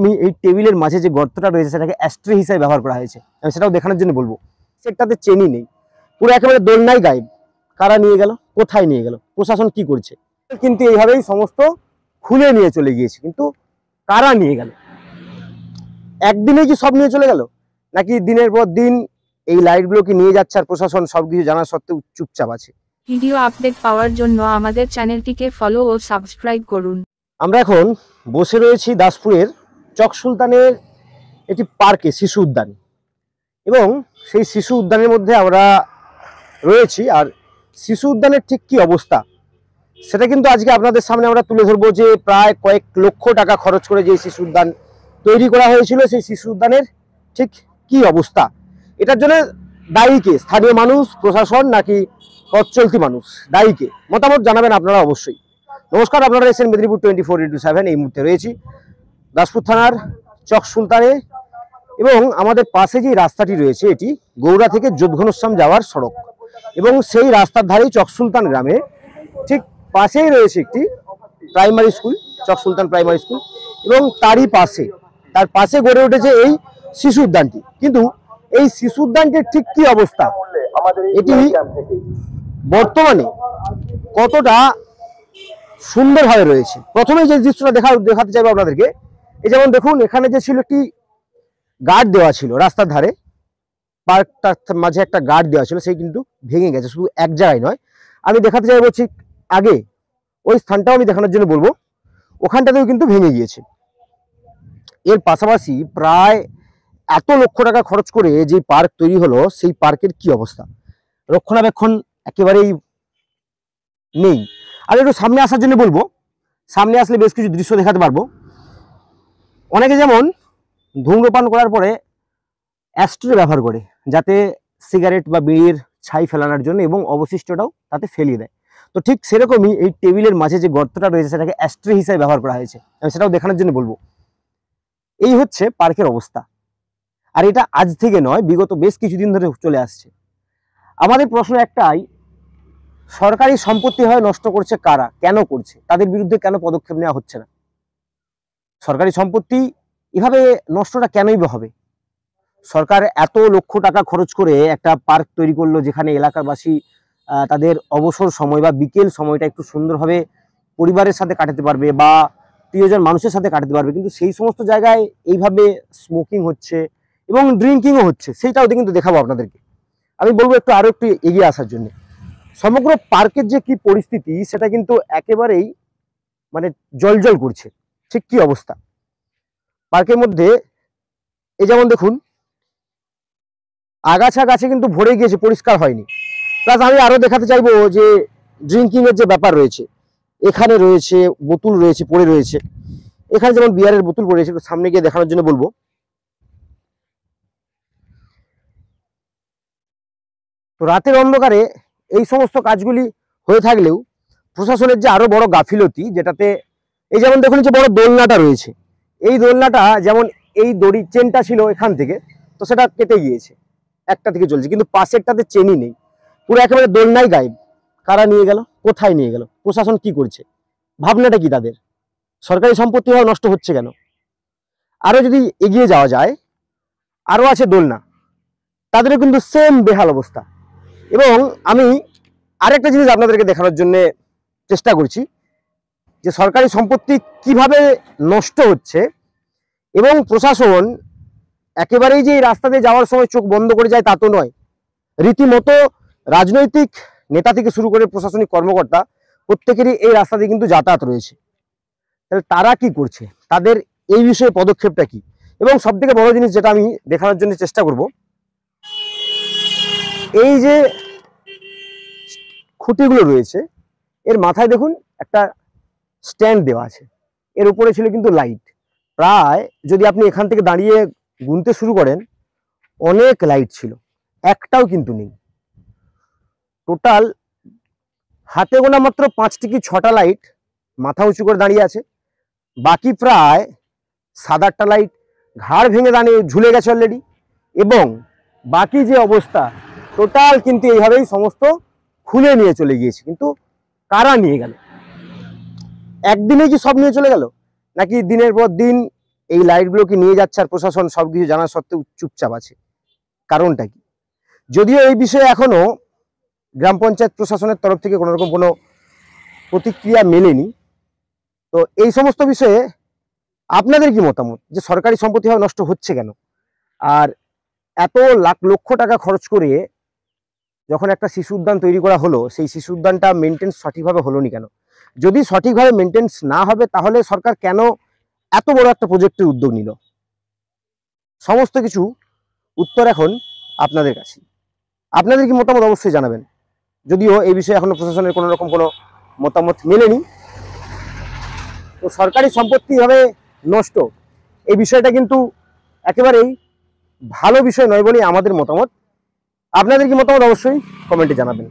আমি এই টেবিলের মাঝে যে গর্তটা রয়েছে সেটাকে অ্যাস্ট্রে হিসেবে ব্যবহার করা হয়েছে। আমি সেটাও দেখানোর জন্য বলবো। সেটাতে চেনই নেই, পুরো একেবারে দোলনাই গায়েব। কারা নিয়ে গেল, কোথায় নিয়ে গেল, প্রশাসন কি করছে? কিন্তু এইভাবেই সমস্ত খুলে নিয়ে চলে গিয়েছে, কিন্তু কারা নিয়ে গেল? একদিনে কি সব নিয়ে চলে গেল, নাকি দিনের পর দিন এই লাইটগুলোকে নিয়ে যাচ্ছে আর প্রশাসন সবকিছু জানা সত্ত্বেও চুপচাপ আছে? ভিডিও আপডেট পাওয়ার জন্য আমাদের চ্যানেলটিকে ফলো ও সাবস্ক্রাইব করুন। আমরা এখন বসে রয়েছি দাসপুরের চক সুলতানের একটি পার্কে, শিশু উদ্যান, এবং সেই শিশু উদ্যানের মধ্যে আমরা রয়েছি। আর শিশু উদ্যানের ঠিক কি অবস্থা সেটা কিন্তু আজকে আপনাদের সামনে আমরা তুলে ধরবো, যে প্রায় কয়েক লক্ষ টাকা খরচ করে যে শিশু উদ্যান তৈরি করা হয়েছিল, সেই শিশু উদ্যানের ঠিক কি অবস্থা। এটার জন্য দায়ী কে? স্থানীয় মানুষ, প্রশাসন, নাকি পথ চলতি মানুষ? দায়ী কে? মতামত জানাবেন আপনারা অবশ্যই। নমস্কার, আপনারা এসেছেন মেদিনীপুর 24x7। এই মুহূর্তে রয়েছি দাসপুর থানার চক সুলতানে, এবং আমাদের পাশে যে রাস্তাটি রয়েছে এটি গৌড়া থেকে যোধঘনশ্যাম যাওয়ার সড়ক, এবং সেই রাস্তার ধারেই চক সুলতান গ্রামে ঠিক পাশেই রয়েছে একটি প্রাইমারি স্কুল, চক সুলতান প্রাইমারি স্কুল, এবং তার পাশে গড়ে উঠেছে এই শিশু উদ্যানটি। কিন্তু এই শিশু উদ্যানটির ঠিক কি অবস্থা, এটি বর্তমানে কতটা সুন্দরভাবে রয়েছে, প্রথমে যে দৃশ্যটা দেখাতে চাইবো আপনাদেরকে। এই যেমন দেখুন, এখানে যে ছিল একটি গার্ড দেওয়া ছিল রাস্তার ধারে, পার্কটার মাঝে একটা গার্ড দেওয়া ছিল, সেই কিন্তু ভেঙে গেছে। শুধু এক জায়গায় নয়, আমি দেখাতে চাইবো ঠিক আগে ওই স্থানটাও আমি দেখানোর জন্য বলবো, ওখানটাতেও কিন্তু ভেঙে গিয়েছে। এর পাশাপাশি প্রায় এত লক্ষ টাকা খরচ করে যে পার্ক তৈরি হলো, সেই পার্কের কি অবস্থা, রক্ষণাবেক্ষণ একেবারেই নেই। আর একটু সামনে আসার জন্য বলবো, সামনে আসলে বেশ কিছু দৃশ্য দেখাতে পারবো। অনেকে যেমন ধূম্রপান করার পরে অ্যাস্ট্রে ব্যবহার করে, যাতে সিগারেট বা বিড়ির ছাই ফেলানোর জন্য, এবং অবশিষ্টটাও তাতে ফেলিয়ে দেয়। তো ঠিক সেরকমই এই টেবিলের মাঝে যে গর্তটা রয়েছে সেটাকে অ্যাস্ট্রে হিসেবে ব্যবহার করা হয়েছে। আমি সেটাও দেখানোর জন্য বলবো। এই হচ্ছে পার্কের অবস্থা, আর এটা আজ থেকে নয়, বিগত বেশ কিছুদিন ধরে চলে আসছে। আমাদের প্রশ্ন একটাই, সরকারি সম্পত্তি হয় নষ্ট করছে কারা, কেন করছে, তাদের বিরুদ্ধে কেন পদক্ষেপ নেওয়া হচ্ছে না? সরকারি সম্পত্তি এভাবে নষ্টটা কেনই বা হবে? সরকার এত লক্ষ টাকা খরচ করে একটা পার্ক তৈরি করলো, যেখানে এলাকাবাসী তাদের অবসর সময় বা বিকেল সময়টা একটু সুন্দরভাবে পরিবারের সাথে কাটাতে পারবে, বা প্রিয়জন মানুষের সাথে কাটাতে পারবে। কিন্তু সেই সমস্ত জায়গায় এইভাবে স্মোকিং হচ্ছে এবং ড্রিঙ্কিংও হচ্ছে, সেইটাও কিন্তু দেখাবো আপনাদেরকে। আমি বলবো আরো একটু এগিয়ে আসার জন্য। সমগ্র পার্কের যে কি পরিস্থিতি সেটা কিন্তু একেবারেই মানে জলজল করছে। ঠিক কি অবস্থা পার্কের মধ্যে, এই যেমন দেখুন, আগাছা গাছে কিন্তু ভরে গিয়েছে, পরিষ্কার হয়নি। প্লাস আমি আরো দেখাতে চাইবো যে ড্রিঙ্কিং এর যে ব্যাপার রয়েছে, এখানে রয়েছে বোতল রয়েছে, পড়ে রয়েছে। এখানে যেমন বিয়ারের বোতল পড়ে রয়েছে, সামনে গিয়ে দেখানোর জন্য বলবো। তো রাতের অন্ধকারে এই সমস্ত কাজগুলি হয়ে থাকলেও প্রশাসনের যে আরো বড় গাফিলতি, যেটাতে এই যেমন দেখুন যে বড় দোলনাটা রয়েছে, এই দোলনাটা যেমন এই দড়ি চেনটা ছিল এখান থেকে, তো সেটা কেটে গিয়েছে, একটা থেকে চলছে, কিন্তু পাশেরটাতে চেনই নেই, পুরো একেবারে দোলনাই গায়েব। কারা নিয়ে গেল, কোথায় নিয়ে গেল, প্রশাসন কি করছে, ভাবনাটা কি তাদের? সরকারি সম্পত্তি হওয়া নষ্ট হচ্ছে কেন? আরো যদি এগিয়ে যাওয়া যায়, আরো আছে দোলনা, তাদেরও কিন্তু সেম বেহাল অবস্থা। এবং আমি আরেকটা জিনিস আপনাদেরকে দেখানোর জন্য চেষ্টা করছি, যে সরকারি সম্পত্তি কিভাবে নষ্ট হচ্ছে, এবং প্রশাসন একেবারেই যে এই রাস্তাতে যাওয়ার সময় চোখ বন্ধ করে যায় তা তো নয়। রীতিমতো রাজনৈতিক নেতা থেকে শুরু করে প্রশাসনিক কর্মকর্তা প্রত্যেকেরই এই রাস্তাতে কিন্তু যাতায়াত রয়েছে। তাহলে তারা কি করছে, তাদের এই বিষয়ে পদক্ষেপটা কি? এবং সব থেকে বড় জিনিস যেটা আমি দেখানোর জন্য চেষ্টা করব, এই যে খুঁটিগুলো রয়েছে, এর মাথায় দেখুন একটা স্ট্যান্ড দেওয়া আছে, এর উপরে ছিল কিন্তু লাইট। প্রায় যদি আপনি এখান থেকে দাঁড়িয়ে গুনতে শুরু করেন, অনেক লাইট ছিল, একটাও কিন্তু নেই। টোটাল হাতে গোনা মাত্র 5টি কি 6টা লাইট মাথা উঁচু করে দাঁড়িয়ে আছে, বাকি প্রায় 7-8টা লাইট ঘাড় ভেঙে দাঁড়িয়ে ঝুলে গেছে অলরেডি। এবং বাকি যে অবস্থা, টোটাল কিন্তু এইভাবেই সমস্ত খুলে নিয়ে চলে গিয়েছে। কিন্তু কারা নিয়ে গেল? একদিনে কি সব নিয়ে চলে গেল, নাকি দিনের পর দিন এই লাইটগুলোকে নিয়ে যাচ্ছে আর প্রশাসন সবকিছু জানা সত্ত্বেও চুপচাপ আছে, কারণটা কি? যদিও এই বিষয়ে এখনো গ্রাম পঞ্চায়েত প্রশাসনের তরফ থেকে কোনো রকম কোনো প্রতিক্রিয়া মেলেনি। তো এই সমস্ত বিষয়ে আপনাদের কি মতামত, যে সরকারি সম্পত্তি ভাবে নষ্ট হচ্ছে কেন? আর এত লাখ লক্ষ টাকা খরচ করে যখন একটা শিশু উদ্যান তৈরি করা হলো, সেই শিশু উদ্যানটা মেনটেন্স সঠিকভাবে হলো না কেন? যদি সঠিকভাবে মেনটেন্স না হবে তাহলে সরকার কেন এত বড় একটা প্রজেক্টের উদ্যোগ নিল? সমস্ত কিছু উত্তর এখন আপনাদের কাছে। আপনাদের কি মতামত অবশ্যই জানাবেন। যদিও এই বিষয়ে এখনো প্রশাসনের কোনো রকম কোনো মতামত মেলেনি। তো সরকারি সম্পত্তি ভাবে নষ্ট, এই বিষয়টা কিন্তু একেবারেই ভালো বিষয় নয় বলেই আমাদের মতামত। আপনাদের কি মতামত অবশ্যই কমেন্টে জানাবেন।